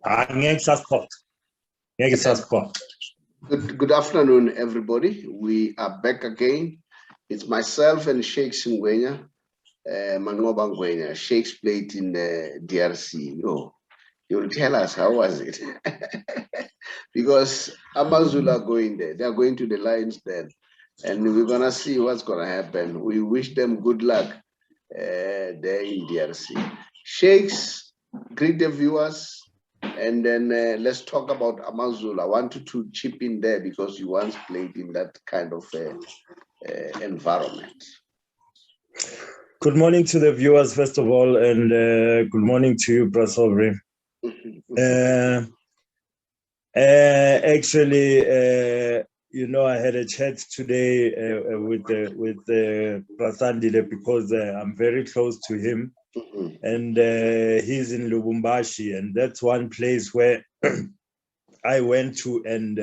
Good afternoon, everybody. We are back again. It's myself and Sheikh Singwenya, Mangoba Ngwenya. Sheikh's played in DRC. You'll tell us, how was it? Because Amazulu are going there. They're going to the Lions Den. And we're going to see what's going to happen. We wish them good luck there in DRC. Sheikhs, greet the viewers. And then let's talk about Amazulu. I wanted to chip in there because you once played in that kind of environment. Good morning to the viewers, first of all, and good morning to you, Prasobri. Actually, I had a chat today with Prasandile because I'm very close to him. And he's in Lubumbashi, and that's one place where I went to, and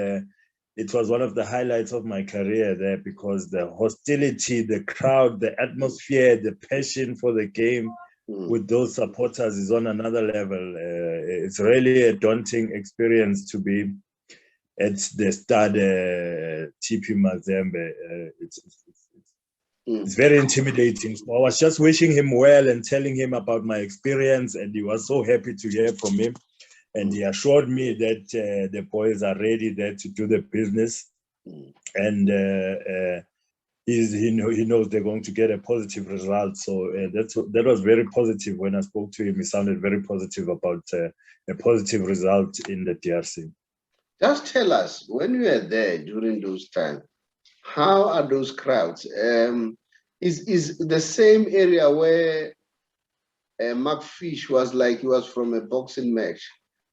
it was one of the highlights of my career there because the hostility, the crowd, the atmosphere, the passion for the game with those supporters is on another level. It's really a daunting experience to be at the Stade TP Mazembe. It's very intimidating. So I was just wishing him well and telling him about my experience, and he was so happy to hear from him. And he assured me that the boys are ready there to do the business, and he knows they're going to get a positive result. So that was very positive. When I spoke to him, he sounded very positive about a positive result in the DRC. Just tell us, when you were there during those times, how are those crowds? Is the same area where Mark Fish was like he was from a boxing match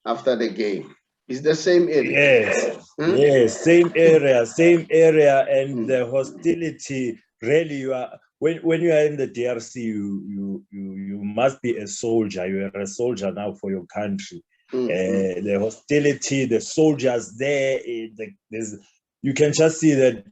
after the game? Is the same area? Yes, yes, same area, and the hostility. Really, you are when you are in the DRC, you must be a soldier. You are a soldier now for your country. The hostility, the soldiers there. You can just see that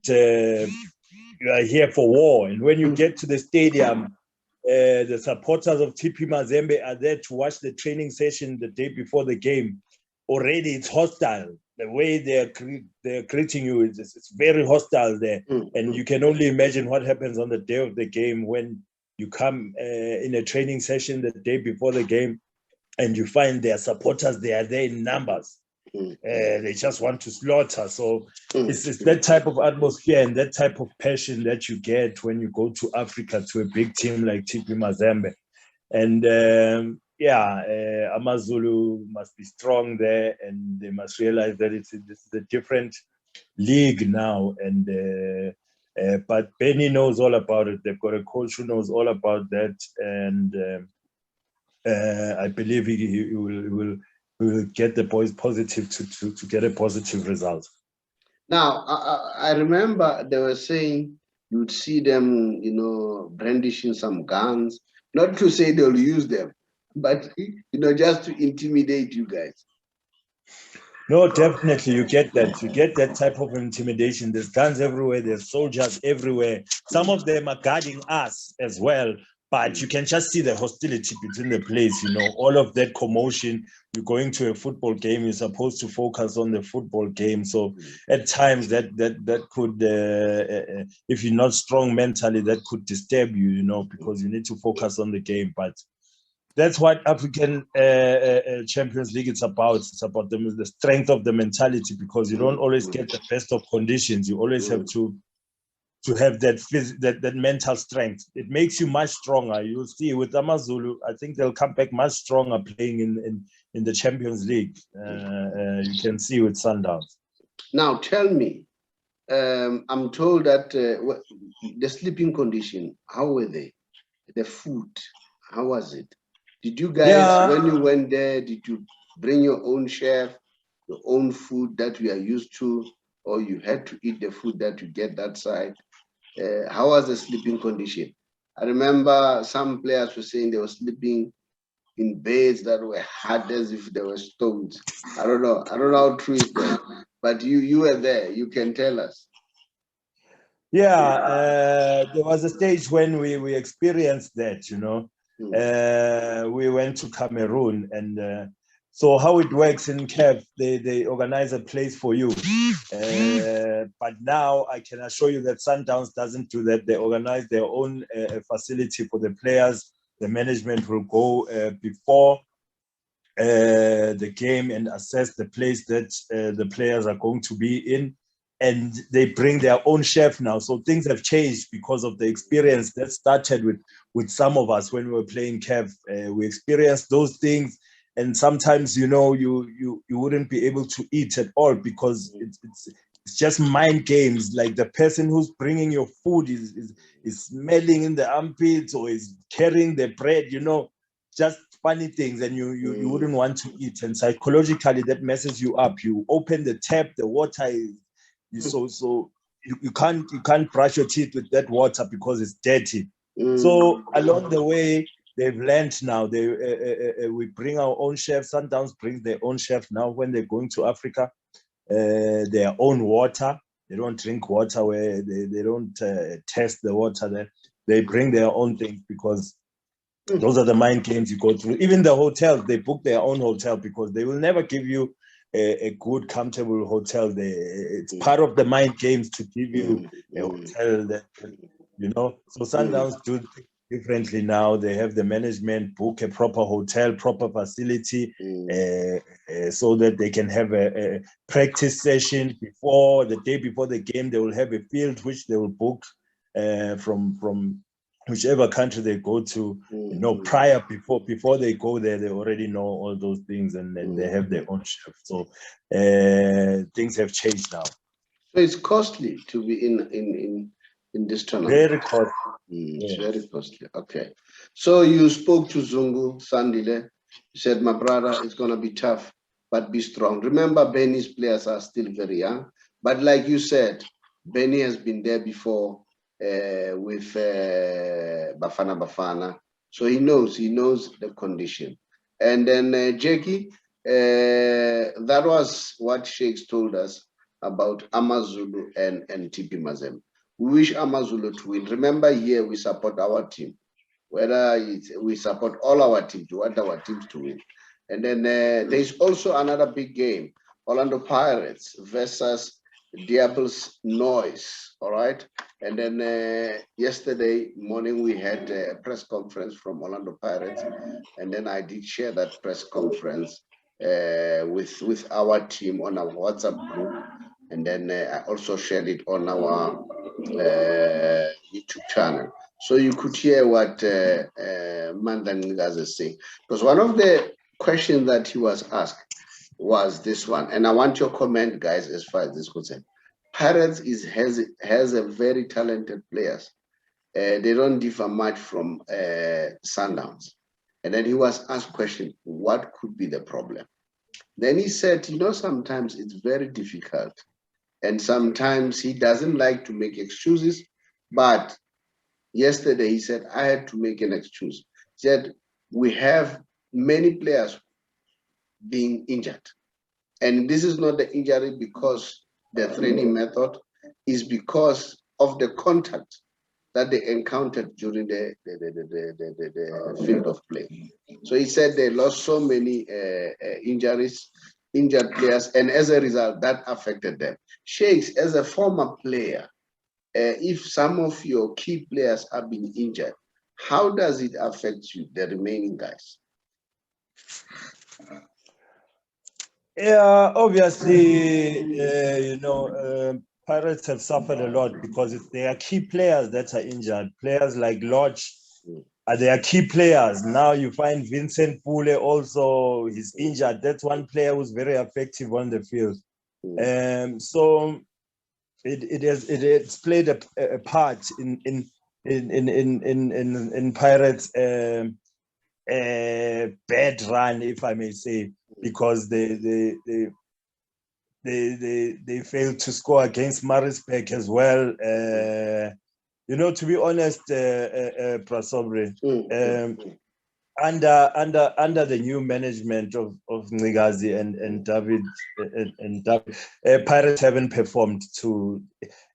you are here for war. And when you get to the stadium, the supporters of TP Mazembe are there to watch the training session the day before the game. Already it's hostile. The way they're greeting you, it's very hostile there. And you can only imagine what happens on the day of the game when you come in a training session the day before the game and you find their supporters, they are there in numbers. They just want to slaughter. So it's that type of atmosphere and that type of passion that you get when you go to Africa to a big team like TP Mazembe. And Amazulu must be strong there, and they must realize that this is a different league now. And but Benny knows all about it. They've got a coach who knows all about that, and I believe he will get the boys positive to get a positive result. Now, I remember they were saying you'd see them, brandishing some guns. Not to say they'll use them, but just to intimidate you guys. No, definitely you get that. You get that type of intimidation. There's guns everywhere. There's soldiers everywhere. Some of them are guarding us as well. But you can just see the hostility between the players, all of that commotion. You're going to a football game, you're supposed to focus on the football game. So at times that could, if you're not strong mentally, that could disturb you, because you need to focus on the game. But that's what African Champions League is about. It's about the strength of the mentality, because you don't always get the best of conditions. You always have to have that mental strength. It makes you much stronger. You'll see with Amazulu, I think they'll come back much stronger playing in the Champions League. You can see with Sundowns. Now tell me, I'm told that the sleeping condition, how were they? The food, how was it? Did you guys, when you went there, did you bring your own chef, your own food that we are used to, or you had to eat the food that you get that side? How was the sleeping condition? I remember some players were saying they were sleeping in beds that were hard as if they were stones. I don't know how true it is, but you were there. You can tell us. Yeah, there was a stage when we experienced that. We went to Cameroon, and So how it works in CAF, they organize a place for you. But now I can assure you that Sundowns doesn't do that. They organize their own facility for the players. The management will go before the game and assess the place that the players are going to be in. And they bring their own chef now. So things have changed because of the experience that started with some of us when we were playing CAF. We experienced those things. And sometimes, you know, you wouldn't be able to eat at all because it's just mind games. Like the person who's bringing your food is smelling in the armpits or is carrying the bread, you know, just funny things, and you wouldn't want to eat. And psychologically, that messes you up. You open the tap, the water is so you can't brush your teeth with that water because it's dirty. So along the way, they've learned now. We bring our own chef. Sundowns brings their own chef now when they're going to Africa. Their own water. They don't drink water where they don't test the water there. They bring their own things because those are the mind games you go through. Even the hotels, they book their own hotel because they will never give you a good, comfortable hotel. It's part of the mind games to give you a hotel that, you know. So Sundowns do things differently now. They have the management book a proper hotel, proper facility, so that they can have a practice session before the day before the game. They will have a field which they will book from whichever country they go to, you know, prior before they go there, they already know all those things, and then they have their own chef. So things have changed now. So it's costly to be in this tournament. Very costly. It's very costly. Okay. So you spoke to Zungu Sandile. You said, my brother, it's gonna be tough, but be strong. Remember, Benny's players are still very young, but like you said, Benny has been there before. With Bafana. So he knows the condition. And then Jackie, that was what Shakes told us about Amazulu and TP Mazembe. We wish Amazulu to win. Remember, here we support our team. We support all our teams, we want our teams to win. And then there's also another big game, Orlando Pirates versus Diablos Noise, all right? And then yesterday morning, we had a press conference from Orlando Pirates, and then I did share that press conference with our team on our WhatsApp group, and then I also shared it on our YouTube channel. So you could hear what Mandangas is saying. Because one of the questions that he was asked was this one, and I want your comment, guys, as far as this is concerned. Pirates has a very talented players. They don't differ much from Sundowns. And then he was asked question, what could be the problem? Then he said, you know, sometimes it's very difficult. And sometimes he doesn't like to make excuses. But yesterday he said, I had to make an excuse. He said, we have many players being injured. And this is not the injury because the training method, is because of the contact that they encountered during the field of play. So he said they lost so many injured players, and as a result, that affected them. Shakes, as a former player, if some of your key players are being injured, how does it affect you, the remaining guys? Yeah, obviously, you know, Pirates have suffered a lot because it's their key players that are injured. Players like Lodge are their key players. Now you find Vincent Pule also, he's injured. That's one player who's very effective on the field. So it's played a part in Pirates' bad run, if I may say, because they failed to score against Maritzburg as well. You know, to be honest, Prasobre, under the new management of Ngigazi and David, Pirates haven't performed to.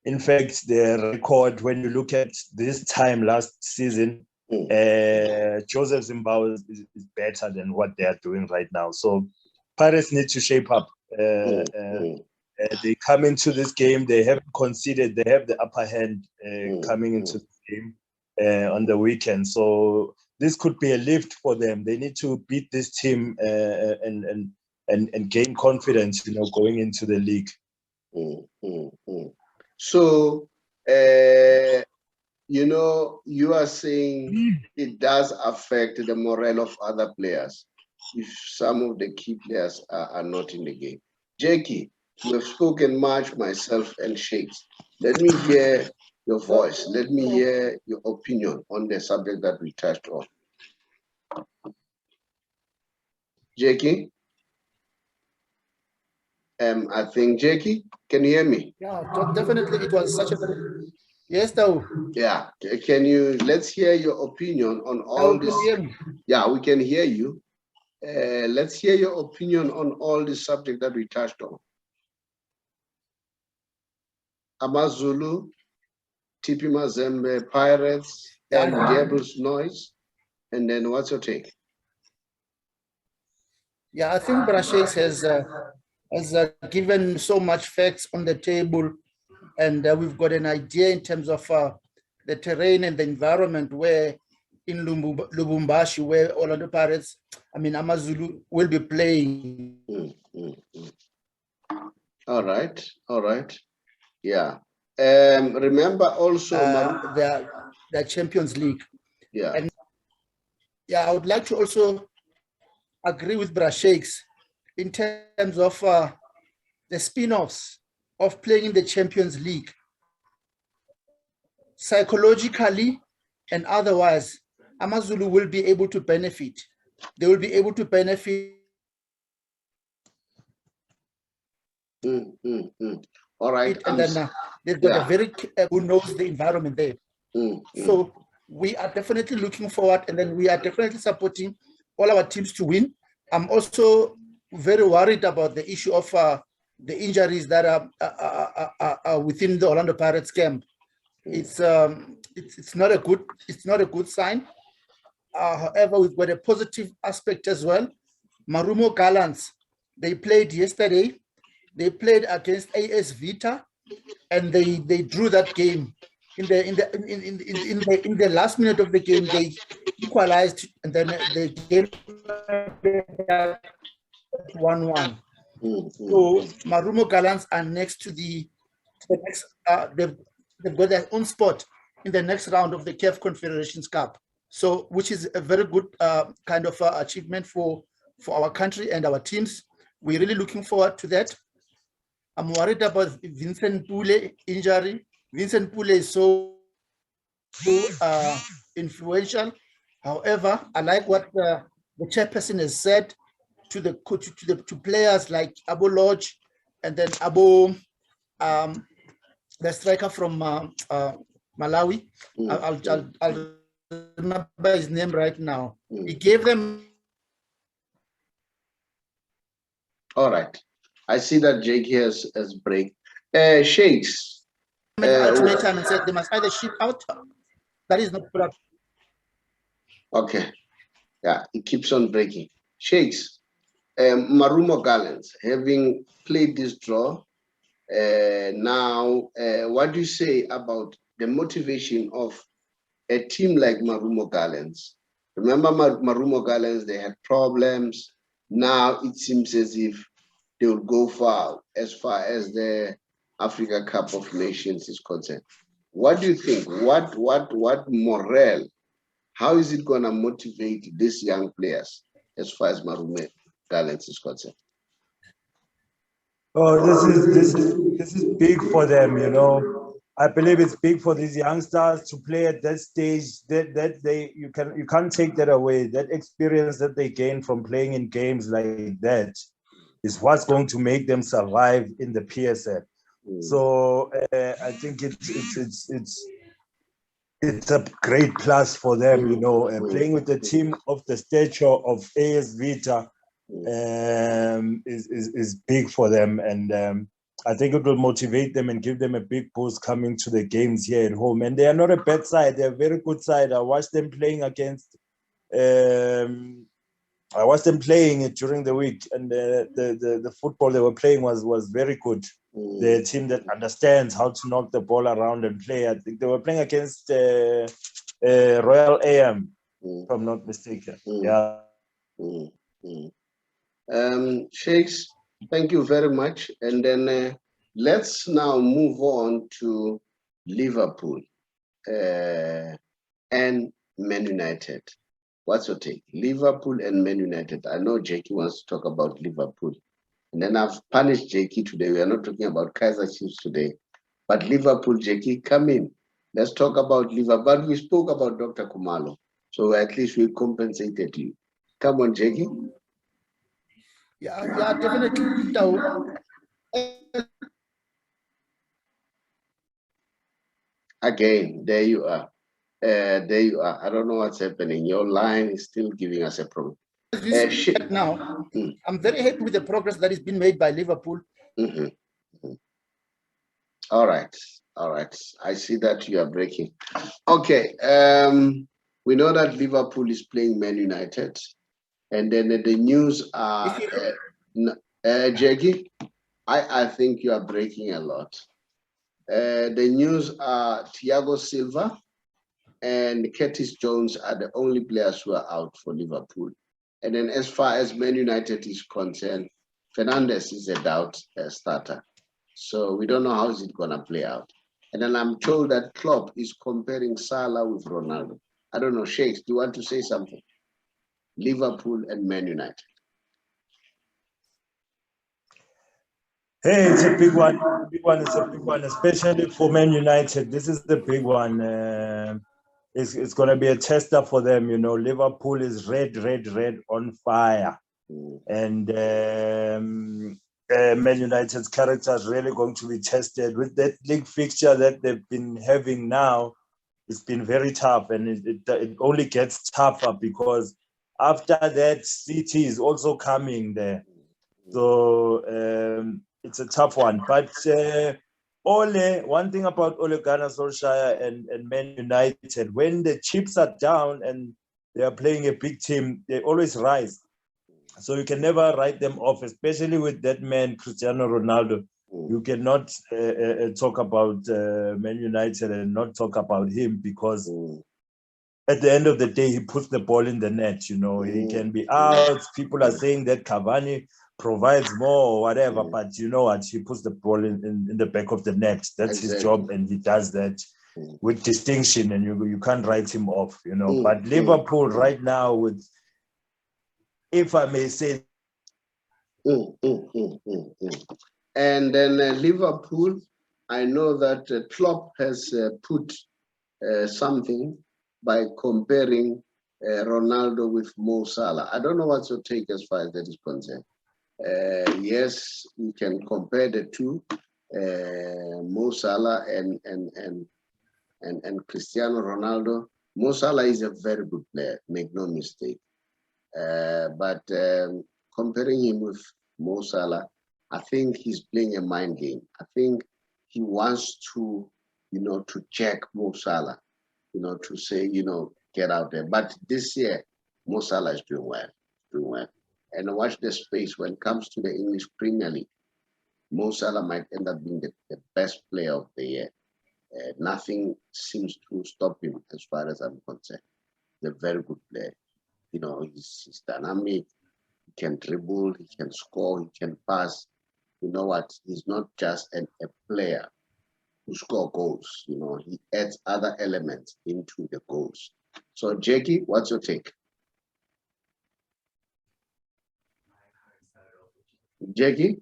In fact, the record, when you look at this time last season, Joseph Zimbabwe is better than what they are doing right now. So Pirates need to shape up. They come into this game, they haven't conceded, they have the upper hand coming into the game on the weekend. So this could be a lift for them. They need to beat this team and gain confidence, going into the league. So, you are saying it does affect the morale of other players if some of the key players are not in the game. Jackie, you have spoken much, myself and Shakes. Let me hear your voice. Let me hear your opinion on the subject that we touched on. Jackie? I think, Jackie, can you hear me? Yeah, definitely. It was such a very... Yes, though. Yeah. Let's hear your opinion on all this. Yeah, we can hear you. Let's hear your opinion on all the subject that we touched on. Amazulu, TP Mazembe, Pirates, and Devil's Noise. And then what's your take? Yeah, I think Brashakes has given so much facts on the table, and we've got an idea in terms of the terrain and the environment where in Lubumbashi, where Orlando Pirates, Amazulu will be playing. All right. Yeah. Remember also the Champions League. Yeah. And I would like to also agree with Brashakes in terms of the spin-offs of playing in the Champions League. Psychologically and otherwise, Amazulu will be able to benefit. They will be able to benefit. All right. And then they've got a very who knows the environment there. So we are definitely looking forward, and then we are definitely supporting all our teams to win. I'm also very worried about the issue of the injuries that are within the Orlando Pirates camp. It's not a good sign. However, we've got a positive aspect as well. Marumo Gallants, they played yesterday. They played against AS Vita, and they drew that game. In the last minute of the game, they equalized, and then the game 1-1. So Marumo Gallants are next to the next. They've got their own spot in the next round of the CAF Confederations Cup. So, which is a very good kind of achievement for our country and our teams. We're really looking forward to that. I'm worried about Vincent Pule injury. Vincent Pule is so influential. However, I like what the chairperson has said to players like Abo Lodge, and then Abo, the striker from Malawi. I'll remember his name right now. He gave them. All right. I see that Jake has break. Shakes. Ultimatum and said they must either ship out. That is not product. Okay. Yeah, it keeps on breaking. Shakes. Marumo Gallants, having played this draw, now, what do you say about the motivation of a team like Marumo Gallants? Remember Marumo Gallants, they had problems. Now it seems as if they will go far as the Africa Cup of Nations is concerned. What do you think? What morale? How is it going to motivate these young players as far as Marumo Gallants is concerned? Oh, this is big for them, I believe it's big for these youngsters to play at that stage. You can't take that away. That experience that they gain from playing in games like that is what's going to make them survive in the PSL. So I think it's a great plus for them, playing with a team of the stature of AS Vita is big for them, and I think it will motivate them and give them a big boost coming to the games here at home. And they are not a bad side; they're a very good side. I watched them playing against I watched them playing it during the week, and the football they were playing was very good. The team that understands how to knock the ball around and play. I think they were playing against Royal AM, if I'm not mistaken. Yeah. Sheikhs, thank you very much. And then let's now move on to Liverpool and Man United. What's your take? Liverpool and Man United. I know Jackie wants to talk about Liverpool. And then I've punished Jackie today. We are not talking about Kaiser Chiefs today. But Liverpool, Jackie, come in. Let's talk about Liverpool. But we spoke about Dr. Kumalo. So at least we compensated you. Come on, Jackie. Yeah, definitely. Again, there you are. There you are. I don't know what's happening. Your line is still giving us a problem. Now, I'm very happy with the progress that has been made by Liverpool. All right. All right. I see that you are breaking. Okay. We know that Liverpool is playing Man United. And then the news are, Jackie, I think you are breaking a lot. The news are Thiago Silva and Curtis Jones are the only players who are out for Liverpool. And then as far as Man United is concerned, Fernandes is a doubt starter. So we don't know how is it going to play out. And then I'm told that Klopp is comparing Salah with Ronaldo. I don't know, Sheikhs, do you want to say something? Liverpool and Man United. Hey, it's a big one. It's a big one, especially for Man United. This is the big one. It's going to be a tester for them. You know, Liverpool is red on fire. And Man United's character is really going to be tested with that league fixture that they've been having now. It's been very tough, and it only gets tougher because after that, City is also coming there. So it's a tough one. But one thing about Ole Gunnar Solskjaer and Man United, when the chips are down and they are playing a big team, they always rise. So you can never write them off, especially with that man, Cristiano Ronaldo. You cannot talk about Man United and not talk about him because at the end of the day, he puts the ball in the net. You know, he can be out. People are saying that Cavani provides more or whatever, but you know what? He puts the ball in the back of the net. That's his job, and he does that with distinction, and you can't write him off, you know. But Liverpool right now, with, if I may say. And then Liverpool, I know that Klopp has put something by comparing Ronaldo with Mo Salah. I don't know what's your take as far as that is concerned. Yes, you can compare the two, Mo Salah and Cristiano Ronaldo. Mo Salah is a very good player, make no mistake. But comparing him with Mo Salah, I think he's playing a mind game. I think he wants to, to check Mo Salah, to say, get out there. But this year, Mo Salah is doing well, And watch the space when it comes to the English Premier League. Mo Salah might end up being the best player of the year. Nothing seems to stop him as far as I'm concerned. He's a very good player. He's dynamic. He can dribble, he can score, he can pass. You know what? He's not just a player who scores goals. He adds other elements into the goals. So, Jackie, what's your take? Jackie?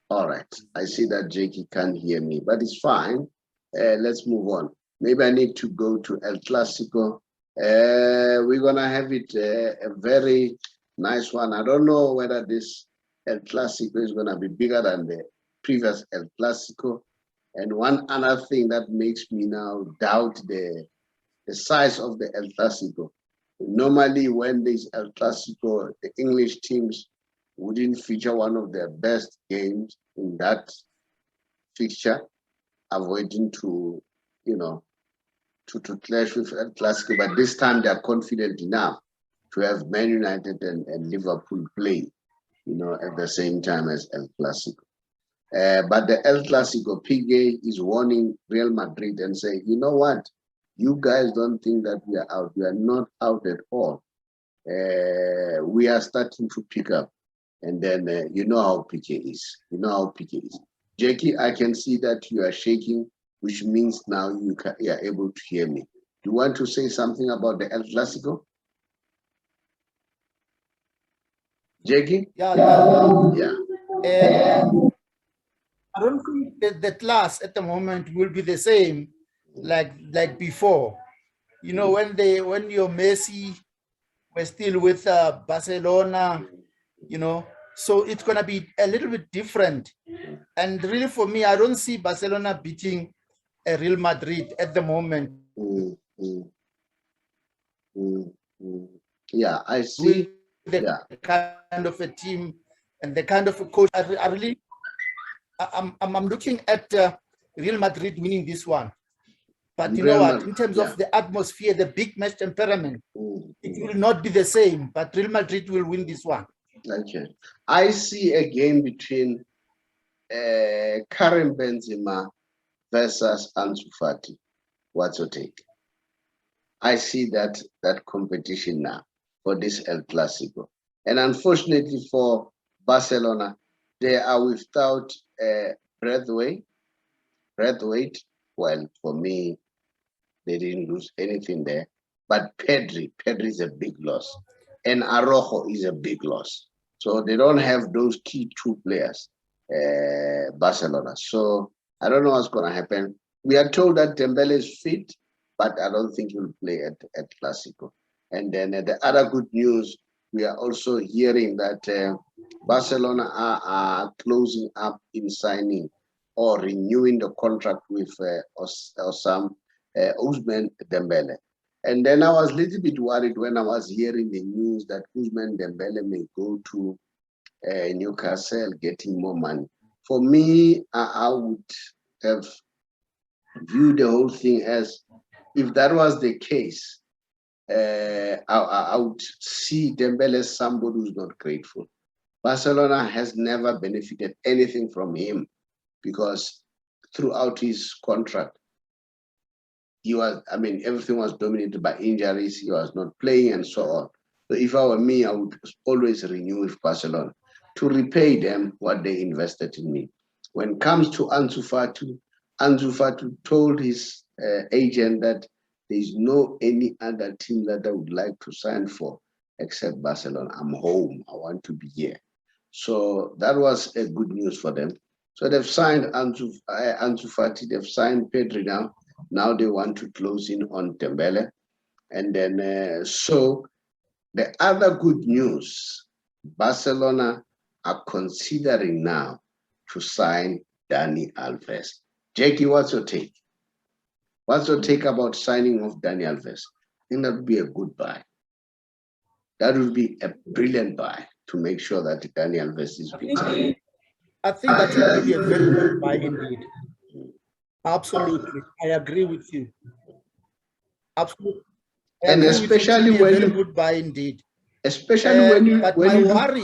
All right. I see that Jackie can't hear me, but it's fine. Let's move on. Maybe I need to go to El Clasico. We're going to have it a very nice one. I don't know whether this El Clasico is going to be bigger than the previous El Clasico. And one other thing that makes me now doubt the size of the El Clasico. Normally, when there's El Clasico, the English teams wouldn't feature one of their best games in that fixture, avoiding to clash with El Clasico. But this time, they're confident enough to have Man United and Liverpool play, you know, at the same time as El Clasico. But the El Clasico, PK is warning Real Madrid and say, you know what? You guys don't think that we are out. We are not out at all. We are starting to pick up. And then you know how PK is. You know how PK is. Jackie, I can see that you are shaking, which means now you are able to hear me. Do you want to say something about the El Clasico? Jackie? Yeah. I don't think that the class at the moment will be the same like before. You know, when your Messi were still with Barcelona, you know, so it's gonna be a little bit different. And really, for me, I don't see Barcelona beating Real Madrid at the moment. Yeah, I see. The kind of a team and the kind of a coach. I'm looking at Real Madrid winning this one. But you know what? In terms of the atmosphere, the big match temperament, it will not be the same. But Real Madrid will win this one. Okay. I see a game between Karim Benzema versus Ansu Fati. What's your take? I see that competition now for this El Clasico. And unfortunately for Barcelona, they are without Braithwaite. Well, for me, they didn't lose anything there. But Pedri is a big loss. And Araujo is a big loss. So they don't have those key two players, Barcelona. So I don't know what's going to happen. We are told that Dembele is fit, but I don't think he'll play at Clasico. And then the other good news, we are also hearing that Barcelona are closing up in signing or renewing the contract with Ousmane Dembele. And then I was a little bit worried when I was hearing the news that Ousmane Dembele may go to Newcastle getting more money. For me, I would have viewed the whole thing as, if that was the case, I would see Dembele as somebody who's not grateful. Barcelona has never benefited anything from him because throughout his contract, everything was dominated by injuries. He was not playing and so on. So if I were me, I would always renew with Barcelona to repay them what they invested in me. When it comes to Ansu Fati told his agent that there's no any other team that I would like to sign for except Barcelona. I'm home. I want to be here. So that was a good news for them. So they've signed Ansu Fati. They've signed Pedri now. Now they want to close in on Dembele. And then, so the other good news, Barcelona are considering now to sign Dani Alves. Jackie, what's your take? What's your take about signing of Dani Alves? I think that would be a good buy. That would be a brilliant buy to make sure that Dani Alves is being signed. I think that would be a very good buy indeed. Absolutely, I agree with you. Absolutely, and especially when you good buy indeed. Especially when you. But my worry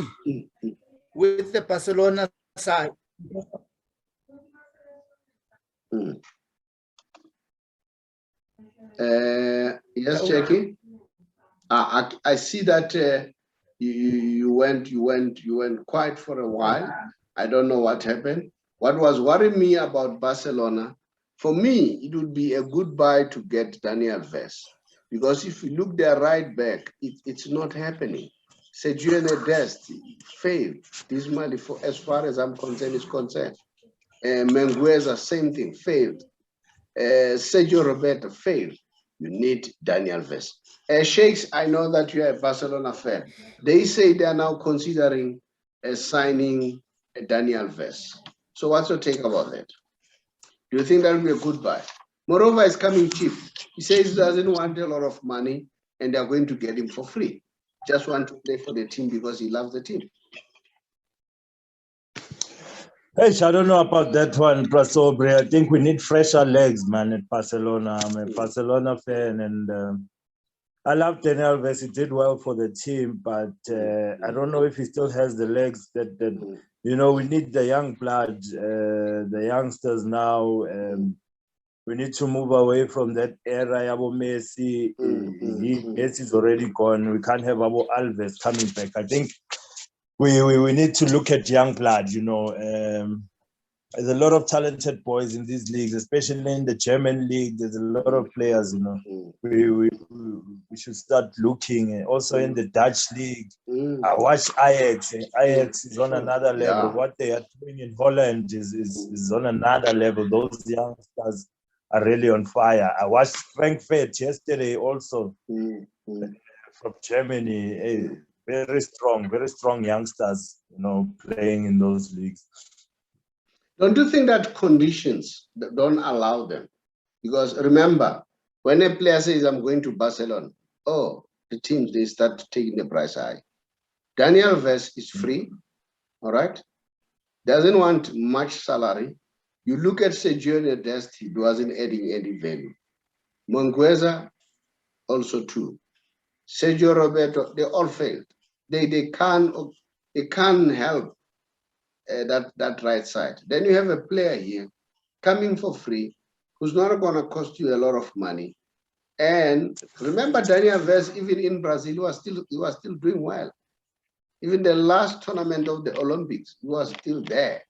with the Barcelona side. Yes, Jackie. I see that you went quiet for a while. I don't know what happened. What was worrying me about Barcelona, for me, it would be a good buy to get Dani Alves, because if you look their right back, it's not happening. Sergio Dest failed dismally, for as far as I'm concerned, is concerned. Mengueza, same thing, failed. Sergio Roberto failed. You need Dani Alves. Sheikhs, I know that you are a Barcelona fan. They say they are now considering signing Dani Alves. So what's your take about that? Do you think that will be a good buy? Moreover, is coming cheap. He says he doesn't want a lot of money and they're going to get him for free. Just want to play for the team because he loves the team. Hey, I don't know about that one, Prasobre. I think we need fresher legs, man, at Barcelona. I'm a Barcelona fan, and I love Daniel Alves. He did well for the team, but I don't know if he still has the legs that you know, we need the young blood, the youngsters now. We need to move away from that era. Abo Messi, Messi's already gone. We can't have Abo Alves coming back. I think we need to look at young blood, you know. There's a lot of talented boys in these leagues, especially in the German league. There's a lot of players, you know. We should start looking. Also in the Dutch league, I watch Ajax. Ajax is on another level. What they are doing in Holland is on another level. Those youngsters are really on fire. I watched Frankfurt yesterday also from Germany. Very strong youngsters, you know, playing in those leagues. Don't you think that conditions don't allow them? Because remember, when a player says, I'm going to Barcelona, the teams, they start taking the price high. Daniel Alves is free, all right? Doesn't want much salary. You look at Sergio Dest, he wasn't adding any value. Mongueza, also too. Sergio Roberto, they all failed. They can't help that right side. Then you have a player here coming for free, who's not going to cost you a lot of money. And remember, Daniel Alves, even in Brazil, he was still doing well. Even the last tournament of the Olympics, he was still there.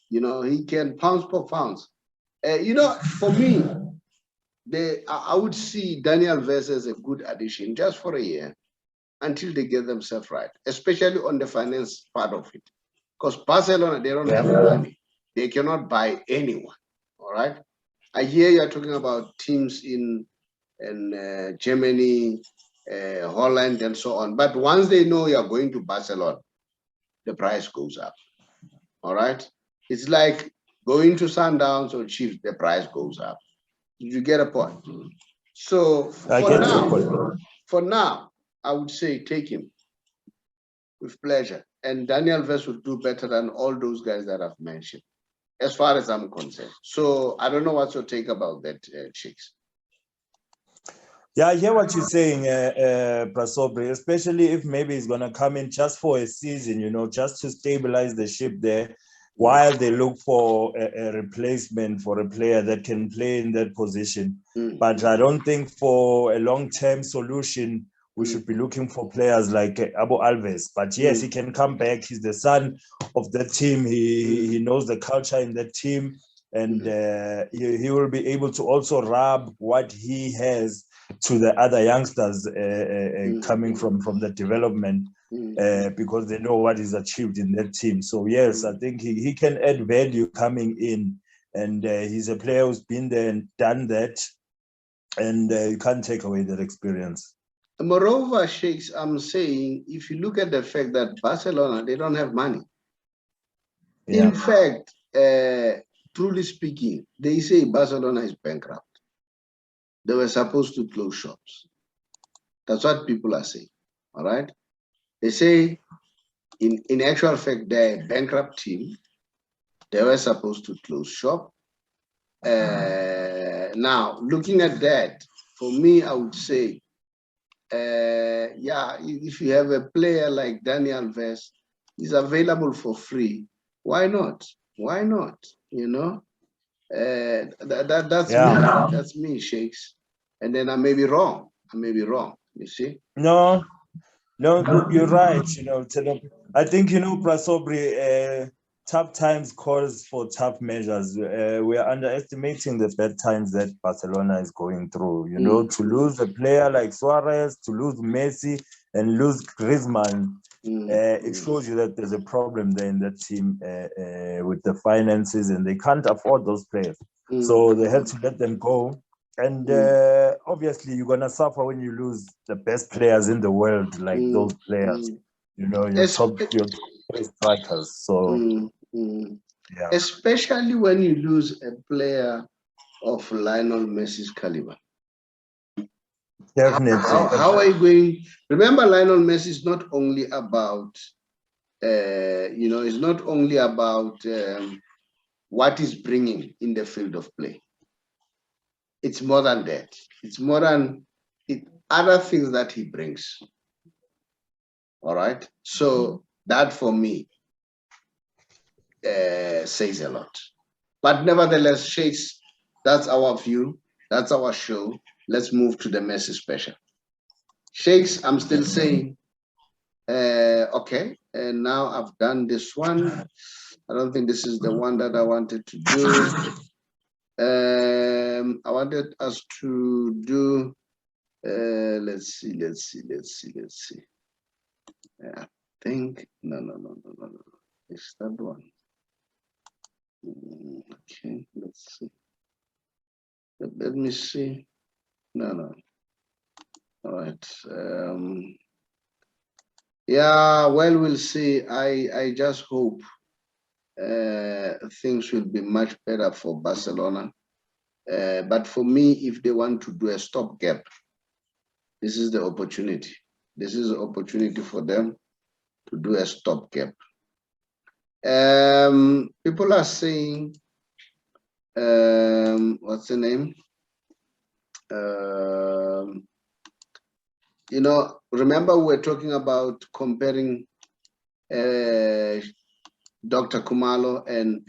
You know, he can pounds per pounds. You know, for me, I would see Daniel Alves as a good addition just for a year until they get themselves right, especially on the finance part of it. Because Barcelona, they don't have money. They cannot buy anyone, all right? I hear you're talking about teams in Germany, Holland, and so on. But once they know you're going to Barcelona, the price goes up, all right? It's like going to Sundowns or Chiefs, the price goes up. You get a point? So for now, I would say take him with pleasure. And Daniel Alves will do better than all those guys that I've mentioned, as far as I'm concerned. So I don't know what's your take about that, Chicks. Yeah, I hear what you're saying, Prasobri, especially if maybe he's going to come in just for a season, you know, just to stabilize the ship there while they look for a replacement for a player that can play in that position. But I don't think for a long-term solution, we should be looking for players like Abo Alves. But yes, he can come back. He's the son of that team. He knows the culture in that team. And he will be able to also rub what he has to the other youngsters coming from the development because they know what is achieved in that team. So yes, I think he can add value coming in, and he's a player who's been there and done that, and you can't take away that experience. Moreover, Sheikhs, I'm saying, if you look at the fact that Barcelona, they don't have money. Yeah. In fact, truly speaking, they say Barcelona is bankrupt. They were supposed to close shops. That's what people are saying, all right? They say, in actual fact, they're a bankrupt team. They were supposed to close shop. Now, looking at that, for me, I would say, yeah, if you have a player like Daniel Alves, he's available for free. Why not? Why not? You know, that's me, Sheikhs. And then I may be wrong. You see? No, you're right. You know, I think, you know, Prasobri, tough times calls for tough measures. We are underestimating the bad times that Barcelona is going through. You know, to lose a player like Suarez, to lose Messi, and lose Griezmann, it shows you that there's a problem there in that team with the finances, and they can't afford those players. So they had to let them go. And obviously, you're going to suffer when you lose the best players in the world, like those players. You know, your top strikers. So, yeah. Especially when you lose a player of Lionel Messi's caliber. Definitely. How are you going? Remember, Lionel Messi is not only about, you know, it's not only about what he's bringing in the field of play. It's more than that. It's more than other things that he brings. All right. So that for me says a lot. But nevertheless, Sheikhs, that's our view. That's our show. Let's move to the Messi special. Sheikhs, I'm still saying, okay, and now I've done this one. I don't think this is the one that I wanted to do. I wanted us to do, let's see. I think, no. It's that one. Okay, let's see. Let me see. No. All right. Yeah, well, we'll see. I just hope things will be much better for Barcelona. But for me, if they want to do a stopgap, this is the opportunity. This is an opportunity for them to do a stopgap. People are saying, what's the name? You know, remember we're talking about comparing Dr. Kumalo and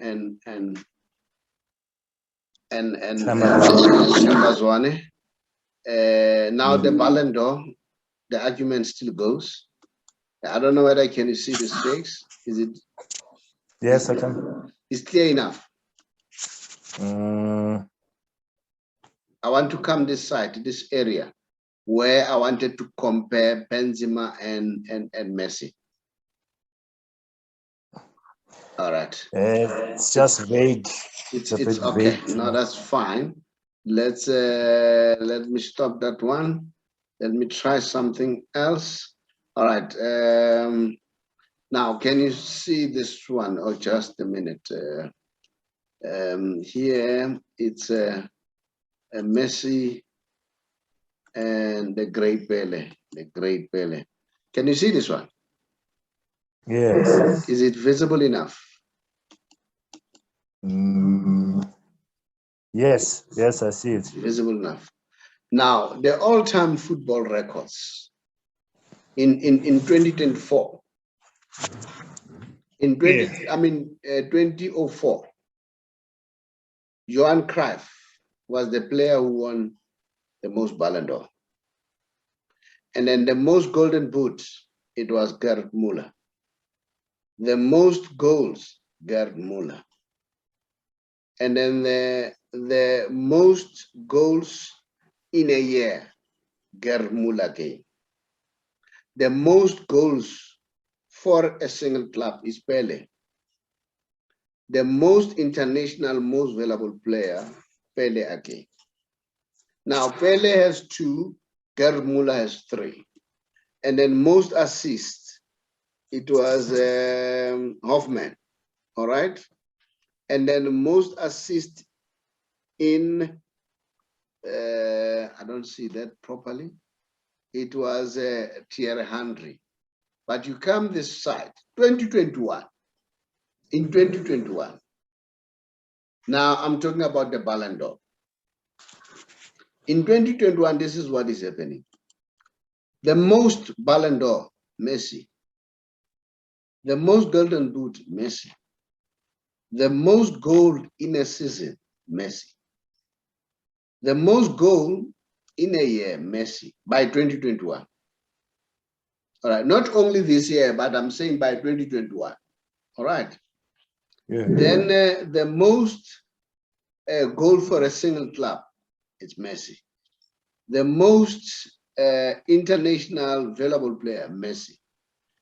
Shambazwane. Now the Ballon d'Or, the argument still goes. I don't know whether can you see the stakes. Is it? Yes, I can. It's clear enough. I want to come this side, to this area, where I wanted to compare Benzema and Messi. All right. It's just vague. It's okay. Vague. No, that's fine. Let me stop that one. Let me try something else. All right. Now, can you see this one? Oh, just a minute. Here it's a Messi and the great Pele. The great Pele. Can you see this one? Yes. Is it visible enough? Yes, I see it. Visible enough. Now, the all-time football records in 2024. In 2004, Johan Cruyff was the player who won the most Ballon d'Or. And then the most Golden Boot, it was Gerd Müller. The most goals, Gerd Müller. And then the most goals in a year, Gerd Müller game. The most goals for a single club is Pele. The most international, most valuable player, Pele again. Now, Pele has 2, Gerd Müller has 3. And then most assists, it was Hoffman, all right? And then most assists in, I don't see that properly. It was Thierry Henry. But you come this side, 2021. In 2021. Now I'm talking about the Ballon d'Or. In 2021, this is what is happening. The most Ballon d'Or, Messi. The most Golden Boot, Messi. The most goal in a season, Messi. The most goal in a year, Messi, by 2021. All right, not only this year, but I'm saying by 2021. All right. Yeah. Then the most goal for a single club, it's Messi. The most international valuable player, Messi.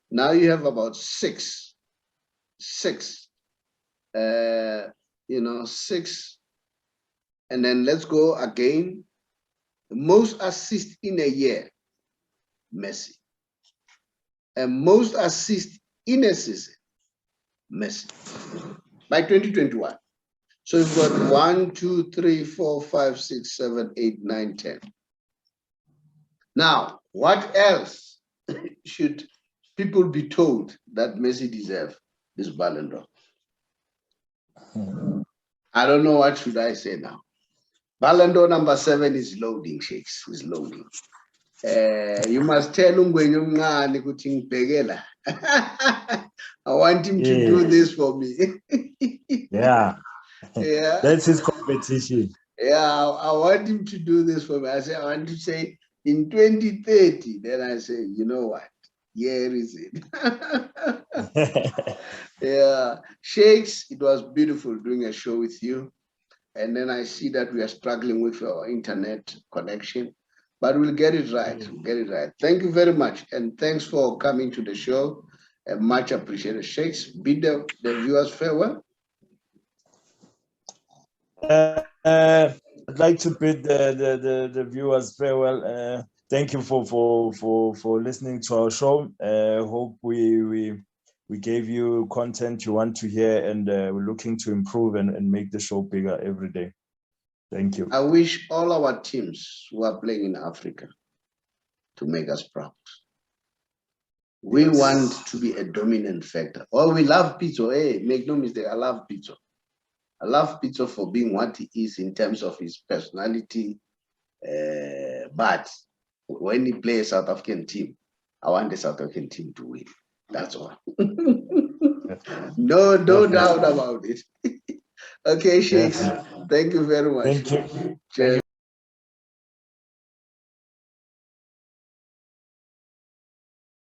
Now you have about six. 6. And then let's go again. The most assists in a year, Messi. And most assists in a season, Messi. By 2021. So you've got 1, 2, 3, 4, 5, 6, 7, 8, 9, 10. Now, what else should people be told that Messi deserves this Ballon d'Or? I don't know what should I say now. Ballon d'Or number 7 is loading, Sheikhs, is loading. You must tell Ungwenyo Mngani ukuthi ngibhekela. I want him to do this for me. Yeah. Yeah. That's his competition. Yeah, I want him to do this for me. I want to say in 2030. Then I say, you know what? Here is it. Yeah. Sheikhs, it was beautiful doing a show with you. And then I see that we are struggling with our internet connection, but we'll get it right. We'll get it right. Thank you very much. And thanks for coming to the show. Much appreciated. Sheikhs, bid the viewers farewell. I'd like to bid the viewers farewell. Thank you for listening to our show. Hope we gave you content you want to hear, and we're looking to improve and make the show bigger every day. Thank you. I wish all our teams who are playing in Africa to make us proud. We want to be a dominant factor. Oh, we love Pitso. Hey, make no mistake, I love Pitso. I love Pitso for being what he is in terms of his personality. But when he plays a South African team, I want the South African team to win. That's all. No doubt about it. Okay, Sheikhs. Thank you very much. Thank you. Cheers.